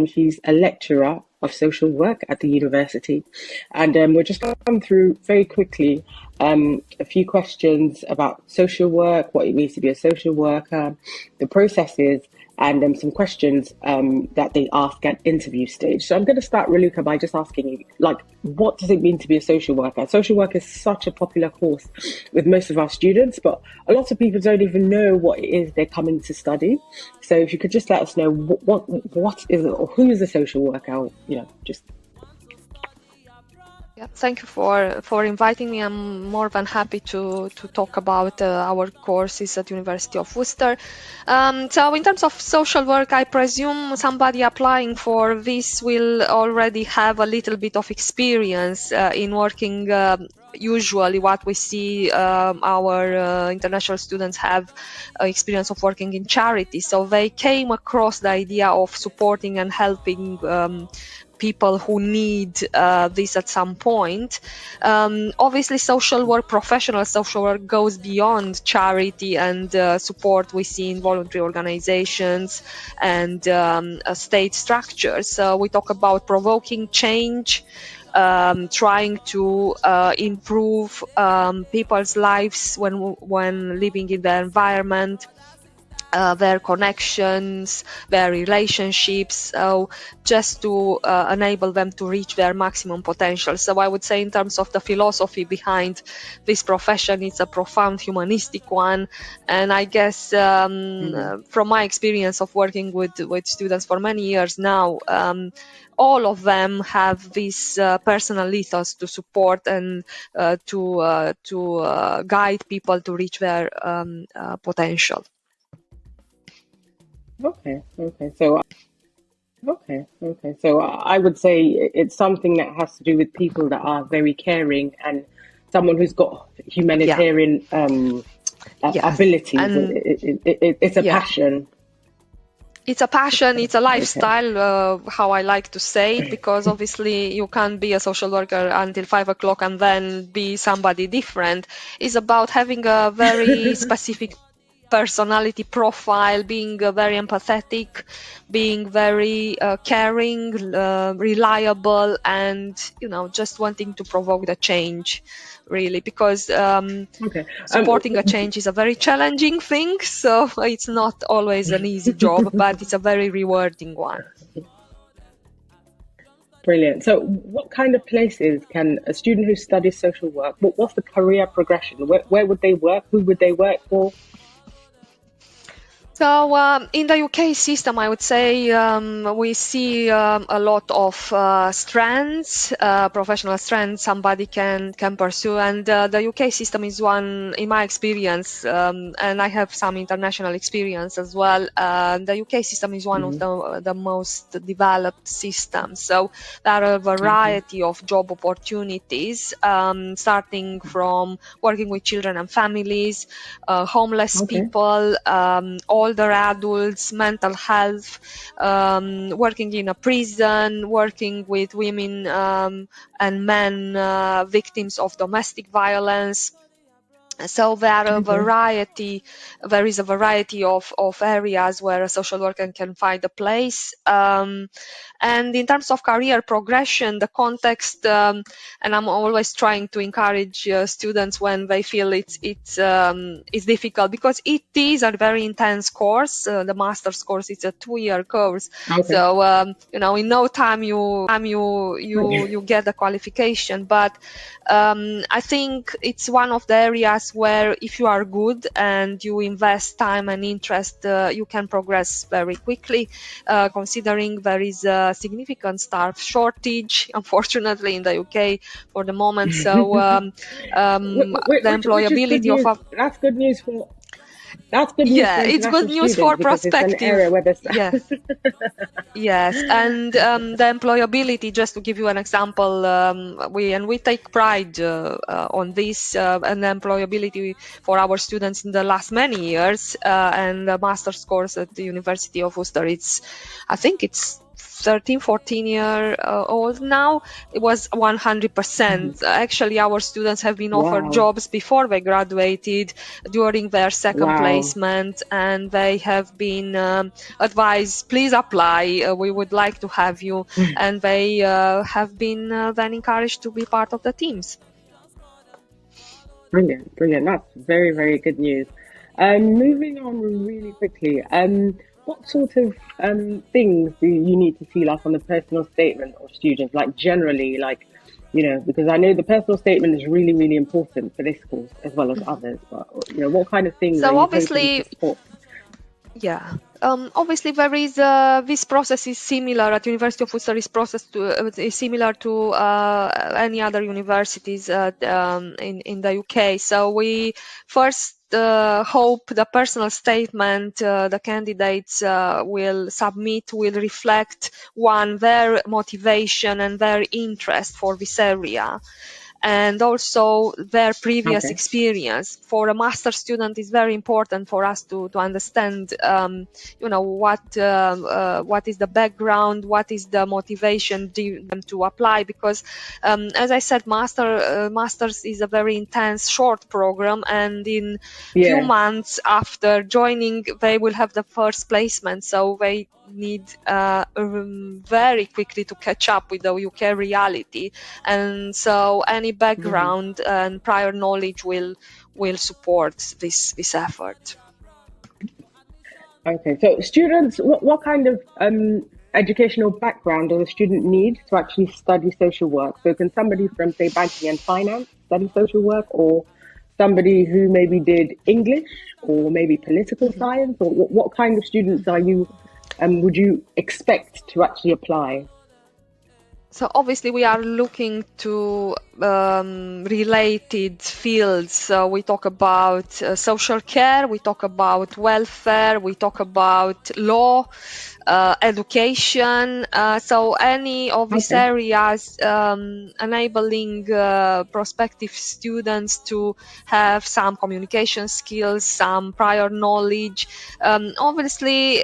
She's a lecturer of social work at the university. And we're just going to come through very quickly a few questions about social work, what it means to be a social worker, the processes, and some questions that they ask at interview stage. So I'm going to start, Raluca, by just asking you, like, what does it mean to be a social worker? Social work is such a popular course with most of our students, but a lot of people don't even know what it is they're coming to study. So if you could just let us know what is it, or who is a social worker, just. Yeah, thank you for inviting me. I'm more than happy to talk about our courses at University of Worcester. So in terms of social work, I presume somebody applying for this will already have a little bit of experience in working. Usually what we see our international students have experience of working in charity. So they came across the idea of supporting and helping people who need this at some point. Obviously, professional social work goes beyond charity and support we see in voluntary organizations and state structures. So we talk about provoking change, trying to improve people's lives when living in the environment, their connections, their relationships, so just to enable them to reach their maximum potential. So I would say in terms of the philosophy behind this profession, it's a profound humanistic one. And I guess from my experience of working with students for many years now, all of them have this personal ethos to support and to guide people to reach their potential. So I would say it's something that has to do with people that are very caring and someone who's got humanitarian abilities. And it's a passion. It's a passion, it's a lifestyle, how I like to say it, because obviously you can't be a social worker until 5 o'clock and then be somebody different. It's about having a very specific personality profile, being very empathetic, being very caring, reliable, and just wanting to provoke the change, really, because supporting a change is a very challenging thing, so it's not always an easy job, but it's a very rewarding one. Brilliant. So what kind of places can a student who studies social work, what's the career progression? Where would they work? Who would they work for? So in the UK system, I would say we see a lot of strands, professional strands somebody can pursue, and the UK system is one, in my experience, and I have some international experience as well. The UK system is one of the most developed systems. So there are a variety of job opportunities, starting from working with children and families, homeless people, older adults, mental health, working in a prison, working with women and men victims of domestic violence. So there is a variety of areas where a social worker can find a place. And in terms of career progression, the context, and I'm always trying to encourage students when they feel it's difficult, because it is a very intense course. The master's course is a 2-year course. So in no time you get the qualification. But I think it's one of the areas where if you are good and you invest time and interest, you can progress very quickly, considering there is a significant staff shortage, unfortunately, in the UK for the moment. So the employability of that's good news for. That's good news. Yeah, it's good news for prospective. Yes, yes, and the employability. Just to give you an example, we take pride on this, and the employability for our students in the last many years, and the master's course at the University of Worcester. I think it's 13, 14 year old now, it was 100%. Actually, our students have been offered Wow. jobs before they graduated, during their second Wow. placement, and they have been advised, please apply, we would like to have you, and they have been then encouraged to be part of the teams. Brilliant, brilliant. That's very, very good news. Moving on really quickly, what sort of things do you need to see like on the personal statement of students, like generally, like, because I know the personal statement is really, really important for this course as well as others, but what kind of things are So you hoping to obviously, spot? yeah. Obviously, there is this process is similar at University of Worcester. Is similar to any other universities in the UK. So we first hope the personal statement the candidates will submit will reflect one their motivation and their interest for this area, and also their previous Okay. experience. For a master student, it's very important for us to understand, what is the background, what is the motivation them to apply, because as I said, masters is a very intense short program, and in few Yeah. months after joining they will have the first placement, so they need very quickly to catch up with the UK reality, and so any Mhm. background and prior knowledge will support this effort. Okay, so students, what kind of educational background does a student need to actually study social work? So, can somebody from, say, banking and finance study social work, or somebody who maybe did English, or maybe political Mhm. science, or what kind of students would you expect to actually apply? So obviously we are looking to related fields. So we talk about social care, we talk about welfare, we talk about law, education. So any of these Okay. areas enabling prospective students to have some communication skills, some prior knowledge. Obviously.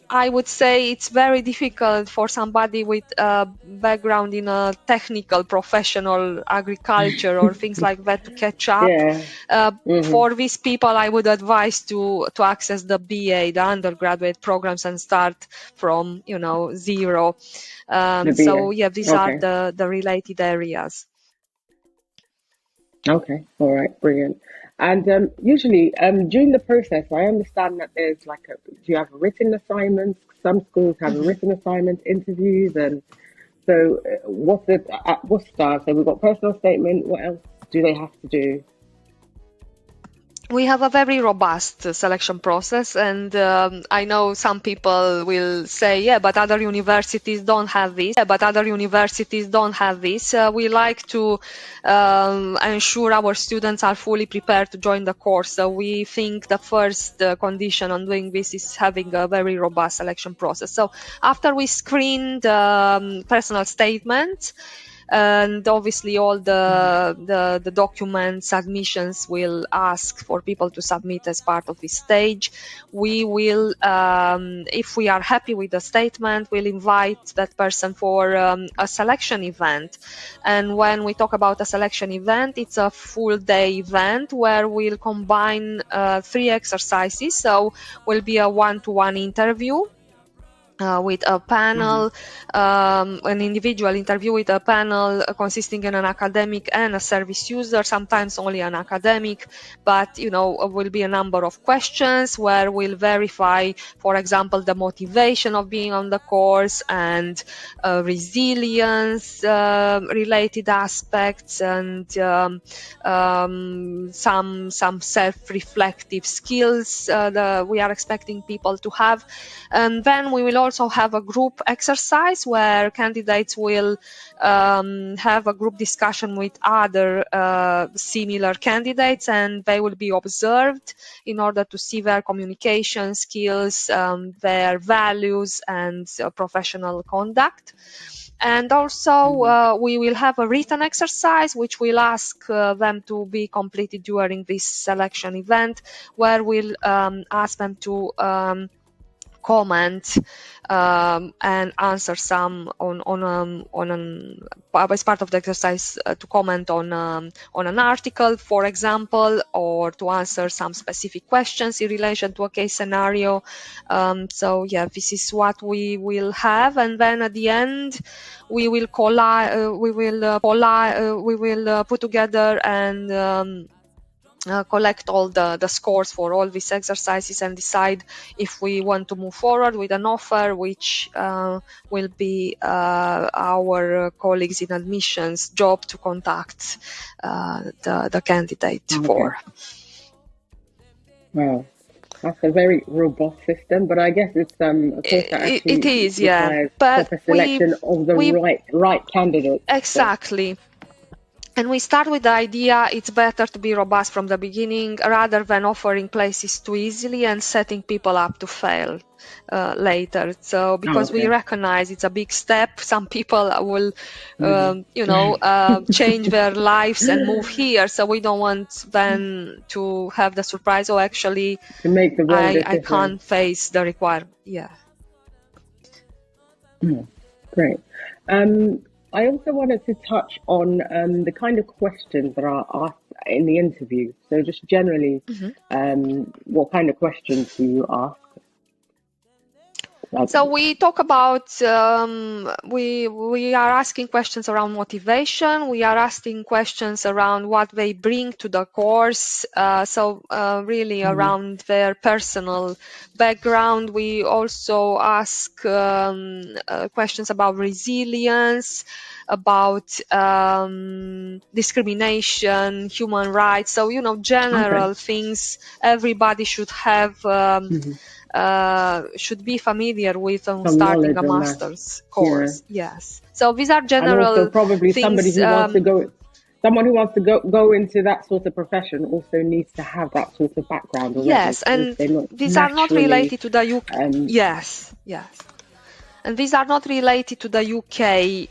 I would say it's very difficult for somebody with a background in a technical, professional agriculture or things like that to catch up. Yeah. For these people, I would advise to access the BA, the undergraduate programs, and start from zero. The So BA. yeah, these are Okay. the related areas. Okay, all right, brilliant. And usually, during the process, I understand that there's like do you have written assignments? Some schools have a Mhm. written assignment, interviews, and so what's it at Worcester? So we've got personal statement. What else do they have to do? We have a very robust selection process, and I know some people will say, yeah, but other universities don't have this. Yeah, but other universities don't have this. We like to ensure our students are fully prepared to join the course. So we think the first condition on doing this is having a very robust selection process. So after we screen the personal statement, and obviously all the documents submissions will ask for people to submit as part of this stage. We will, if we are happy with the statement, we'll invite that person for a selection event. And when we talk about a selection event, it's a full day event where we'll combine three exercises. So will be a one-to-one interview with a Hmm. panel, an individual interview with a panel consisting in an academic and a service user, sometimes only an academic, but will be a number of questions where we'll verify, for example, the motivation of being on the course and resilience related aspects, and some self-reflective skills that we are expecting people to have. And then we will also have a group exercise where candidates will have a group discussion with other similar candidates, and they will be observed in order to see their communication skills, their values, and professional conduct. And also, Hmm. we will have a written exercise which will ask them to be completed during this selection event, where we'll ask them to comment and answer some as part of the exercise, to comment on an article, for example, or to answer some specific questions in relation to a case scenario. So yeah, this is what we will have, and then at the end we will put together and collect all the scores for all these exercises and decide if we want to move forward with an offer, which will be our colleagues in admissions' job to contact the candidate for. Wow. That's a very robust system, but I guess it's a course that actually it is, yeah, requires but proper selection of the right candidate. Exactly. So. And we start with the idea it's better to be robust from the beginning rather than offering places too easily and setting people up to fail later. So because we recognize it's a big step, some people will, change their lives and move here. So we don't want them to have the surprise, oh, actually, to make the wrong decision. I can't face the requirement. Yeah. Great. I also wanted to touch on the kind of questions that are asked in the interview. So just generally, what kind of questions do you ask? So we talk about, we are asking questions around motivation. We are asking questions around what they bring to the course. Really around their personal background. We also ask questions about resilience, about discrimination, human rights. So, general things everybody should have. Should be familiar with on starting a master's course. Yeah. Yes. So these are general and also probably things, someone who wants to go into that sort of profession also needs to have that sort of background already. Yes, and these are not related to the UK. Yes. And these are not related to the UK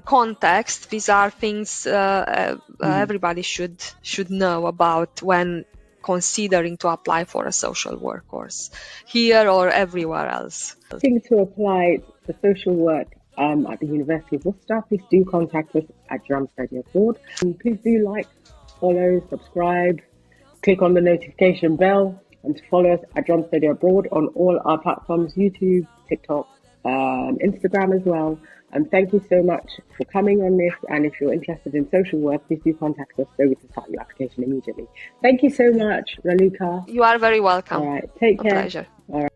context. These are things everybody should know about when considering to apply for a social work course here or everywhere else. Looking to apply for social work at the University of Worcester, please do contact us at Drum Study Abroad. Please do like, follow, subscribe, click on the notification bell, and follow us at Drum Study Abroad on all our platforms, YouTube, TikTok, Instagram as well. And thank you so much for coming on this. And if you're interested in social work, please do contact us so we can start your application immediately. Thank you so much, Raluca. You are very welcome. All right, take care. A pleasure. All right.